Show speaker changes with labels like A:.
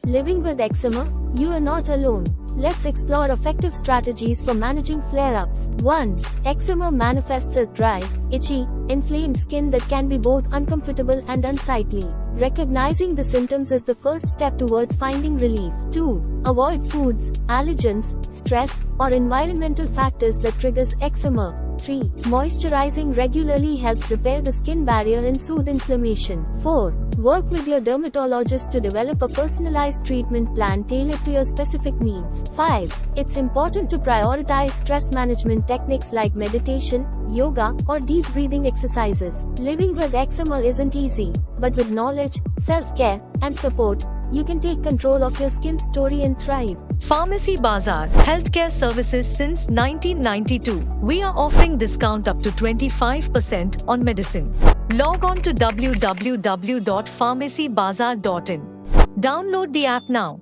A: Living with eczema? You are not alone. Let's explore effective strategies for managing flare-ups. 1. Eczema manifests as dry, itchy, inflamed skin that can be both uncomfortable and unsightly. Recognizing the symptoms is the first step towards finding relief. 2. Avoid foods, allergens, stress, or environmental factors that triggers eczema. 3. Moisturizing regularly helps repair the skin barrier and soothe inflammation. 4. Work with your dermatologist to develop a personalized treatment plan tailored to your specific needs. 5. It's important to prioritize stress management techniques like meditation, yoga, or deep breathing exercises. Living with eczema isn't easy, but with knowledge, self-care, and support, you can take control of your skin story and thrive.
B: Pharmacy Bazar, healthcare services since 1992. We are offering discount up to 25% on medicine. Log on to www.pharmacybazar.in. Download the app now.